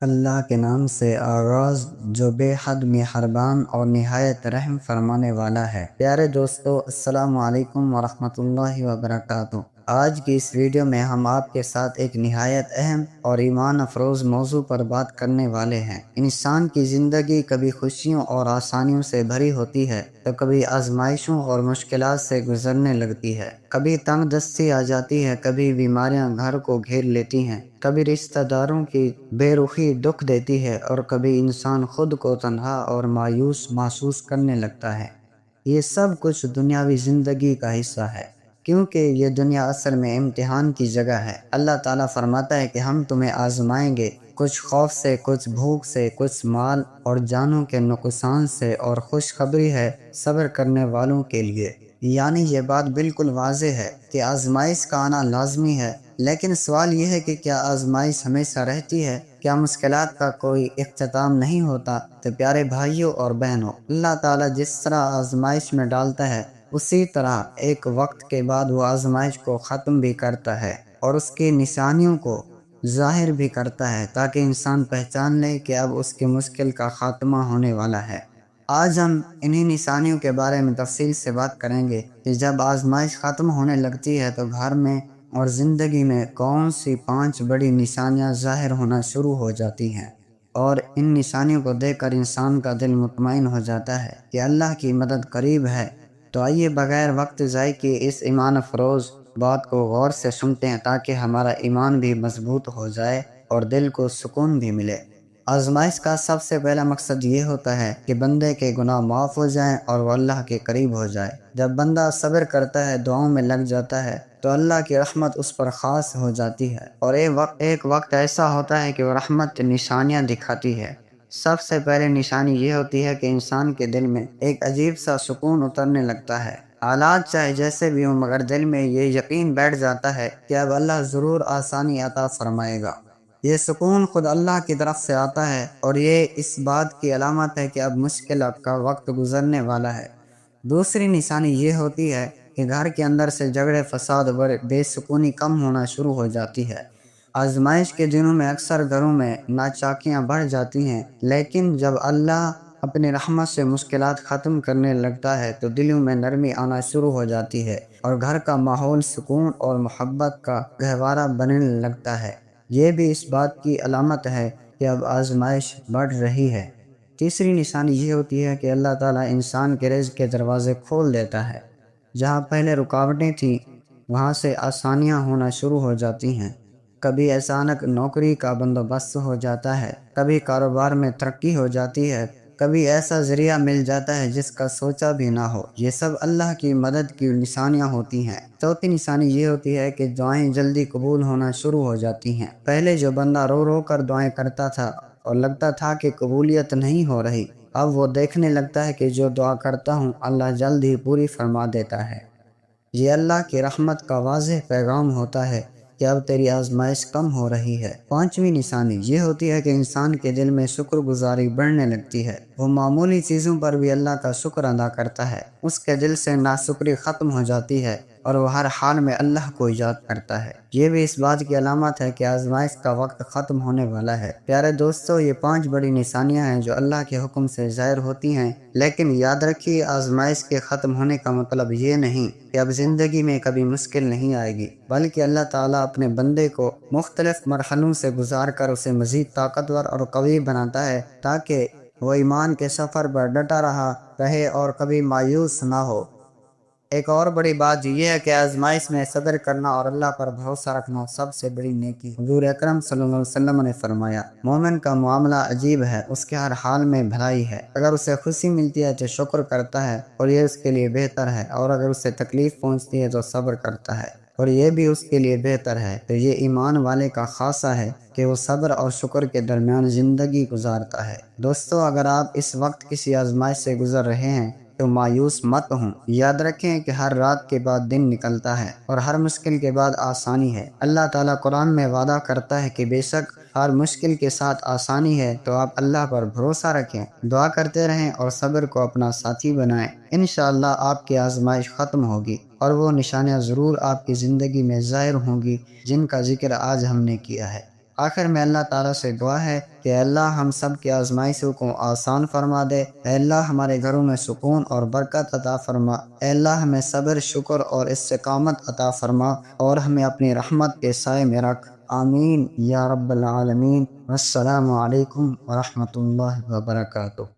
اللہ کے نام سے آغاز جو بے حد مہربان اور نہایت رحم فرمانے والا ہے۔ پیارے دوستو، السلام علیکم ورحمۃ اللہ وبرکاتہ۔ آج کی اس ویڈیو میں ہم آپ کے ساتھ ایک نہایت اہم اور ایمان افروز موضوع پر بات کرنے والے ہیں۔ انسان کی زندگی کبھی خوشیوں اور آسانیوں سے بھری ہوتی ہے تو کبھی آزمائشوں اور مشکلات سے گزرنے لگتی ہے۔ کبھی تنگ دستی آ جاتی ہے، کبھی بیماریاں گھر کو گھیر لیتی ہیں، کبھی رشتہ داروں کی بے رخی دکھ دیتی ہے اور کبھی انسان خود کو تنہا اور مایوس محسوس کرنے لگتا ہے۔ یہ سب کچھ دنیاوی زندگی کا حصہ ہے، کیونکہ یہ دنیا اصل میں امتحان کی جگہ ہے۔ اللہ تعالیٰ فرماتا ہے کہ ہم تمہیں آزمائیں گے، کچھ خوف سے، کچھ بھوک سے، کچھ مال اور جانوں کے نقصان سے، اور خوشخبری ہے صبر کرنے والوں کے لیے۔ یعنی یہ بات بالکل واضح ہے کہ آزمائش کا آنا لازمی ہے، لیکن سوال یہ ہے کہ کیا آزمائش ہمیشہ رہتی ہے؟ کیا مشکلات کا کوئی اختتام نہیں ہوتا؟ تو پیارے بھائیوں اور بہنوں، اللہ تعالیٰ جس طرح آزمائش میں ڈالتا ہے، اسی طرح ایک وقت کے بعد وہ آزمائش کو ختم بھی کرتا ہے اور اس کی نشانیوں کو ظاہر بھی کرتا ہے، تاکہ انسان پہچان لے کہ اب اس کی مشکل کا خاتمہ ہونے والا ہے۔ آج ہم انہی نشانیوں کے بارے میں تفصیل سے بات کریں گے کہ جب آزمائش ختم ہونے لگتی ہے تو گھر میں اور زندگی میں کون سی 5 بڑی نشانیاں ظاہر ہونا شروع ہو جاتی ہیں، اور ان نشانیوں کو دیکھ کر انسان کا دل مطمئن ہو جاتا ہے کہ اللہ کی مدد قریب ہے۔ تو آئیے بغیر وقت ضائع کیے اس ایمان افروز بات کو غور سے سنتے ہیں، تاکہ ہمارا ایمان بھی مضبوط ہو جائے اور دل کو سکون بھی ملے۔ آزمائش کا سب سے پہلا مقصد یہ ہوتا ہے کہ بندے کے گناہ معاف ہو جائیں اور وہ اللہ کے قریب ہو جائے۔ جب بندہ صبر کرتا ہے، دعاؤں میں لگ جاتا ہے، تو اللہ کی رحمت اس پر خاص ہو جاتی ہے، اور ایک وقت ایسا ہوتا ہے کہ وہ رحمت نشانیاں دکھاتی ہے۔ سب سے پہلے نشانی یہ ہوتی ہے کہ انسان کے دل میں ایک عجیب سا سکون اترنے لگتا ہے۔ حالات چاہے جیسے بھی ہوں، مگر دل میں یہ یقین بیٹھ جاتا ہے کہ اب اللہ ضرور آسانی عطا فرمائے گا۔ یہ سکون خود اللہ کی طرف سے آتا ہے، اور یہ اس بات کی علامت ہے کہ اب مشکل کا وقت گزرنے والا ہے۔ دوسری نشانی یہ ہوتی ہے کہ گھر کے اندر سے جھگڑے، فساد اور بے سکونی کم ہونا شروع ہو جاتی ہے۔ آزمائش کے دنوں میں اکثر گھروں میں ناچاکیاں بڑھ جاتی ہیں، لیکن جب اللہ اپنی رحمت سے مشکلات ختم کرنے لگتا ہے تو دلوں میں نرمی آنا شروع ہو جاتی ہے، اور گھر کا ماحول سکون اور محبت کا گہوارہ بننے لگتا ہے۔ یہ بھی اس بات کی علامت ہے کہ اب آزمائش بڑھ رہی ہے۔ تیسری نشانی یہ ہوتی ہے کہ اللہ تعالیٰ انسان کے رزق کے دروازے کھول دیتا ہے۔ جہاں پہلے رکاوٹیں تھیں، وہاں سے آسانیاں ہونا شروع ہو جاتی ہیں۔ کبھی اچانک نوکری کا بندوبست ہو جاتا ہے، کبھی کاروبار میں ترقی ہو جاتی ہے، کبھی ایسا ذریعہ مل جاتا ہے جس کا سوچا بھی نہ ہو۔ یہ سب اللہ کی مدد کی نشانیاں ہوتی ہیں۔ چوتھی نشانی یہ ہوتی ہے کہ دعائیں جلدی قبول ہونا شروع ہو جاتی ہیں۔ پہلے جو بندہ رو رو کر دعائیں کرتا تھا اور لگتا تھا کہ قبولیت نہیں ہو رہی، اب وہ دیکھنے لگتا ہے کہ جو دعا کرتا ہوں اللہ جلد ہی پوری فرما دیتا ہے۔ یہ اللہ کی رحمت کا واضح پیغام ہوتا ہے کہ اب تیری آزمائش کم ہو رہی ہے۔ پانچویں نشانی یہ ہوتی ہے کہ انسان کے دل میں شکر گزاری بڑھنے لگتی ہے۔ وہ معمولی چیزوں پر بھی اللہ کا شکر ادا کرتا ہے۔ اس کے دل سے ناشکری ختم ہو جاتی ہے اور وہ ہر حال میں اللہ کو یاد کرتا ہے۔ یہ بھی اس بات کی علامت ہے کہ آزمائش کا وقت ختم ہونے والا ہے۔ پیارے دوستو، یہ 5 بڑی نشانیاں ہیں جو اللہ کے حکم سے ظاہر ہوتی ہیں، لیکن یاد رکھیے آزمائش کے ختم ہونے کا مطلب یہ نہیں کہ اب زندگی میں کبھی مشکل نہیں آئے گی، بلکہ اللہ تعالیٰ اپنے بندے کو مختلف مرحلوں سے گزار کر اسے مزید طاقتور اور قوی بناتا ہے، تاکہ وہ ایمان کے سفر پر ڈٹا رہے اور کبھی مایوس نہ ہو۔ ایک اور بڑی بات یہ ہے کہ آزمائش میں صبر کرنا اور اللہ پر بھروسہ رکھنا سب سے بڑی نیکی ہے۔ حضور اکرم صلی اللہ علیہ وسلم نے فرمایا، مومن کا معاملہ عجیب ہے، اس کے ہر حال میں بھلائی ہے۔ اگر اسے خوشی ملتی ہے تو شکر کرتا ہے اور یہ اس کے لیے بہتر ہے، اور اگر اسے تکلیف پہنچتی ہے تو صبر کرتا ہے اور یہ بھی اس کے لیے بہتر ہے۔ تو یہ ایمان والے کا خاصہ ہے کہ وہ صبر اور شکر کے درمیان زندگی گزارتا ہے۔ دوستو، اگر آپ اس وقت کسی آزمائش سے گزر رہے ہیں تو مایوس مت ہوں۔ یاد رکھیں کہ ہر رات کے بعد دن نکلتا ہے اور ہر مشکل کے بعد آسانی ہے۔ اللہ تعالیٰ قرآن میں وعدہ کرتا ہے کہ بے شک ہر مشکل کے ساتھ آسانی ہے، تو آپ اللہ پر بھروسہ رکھیں، دعا کرتے رہیں اور صبر کو اپنا ساتھی بنائیں۔ انشاءاللہ آپ کی آزمائش ختم ہوگی اور وہ نشانیاں ضرور آپ کی زندگی میں ظاہر ہوں گی جن کا ذکر آج ہم نے کیا ہے۔ آخر میں اللہ تعالیٰ سے دعا ہے کہ اللہ ہم سب کی آزمائشوں کو آسان فرما دے، اے اللہ ہمارے گھروں میں سکون اور برکت عطا فرما، اے اللہ ہمیں صبر، شکر اور استقامت عطا فرما اور ہمیں اپنی رحمت کے سائے میں رکھ، آمین یا رب العالمین۔ السلام علیکم ورحمۃ اللہ وبرکاتہ۔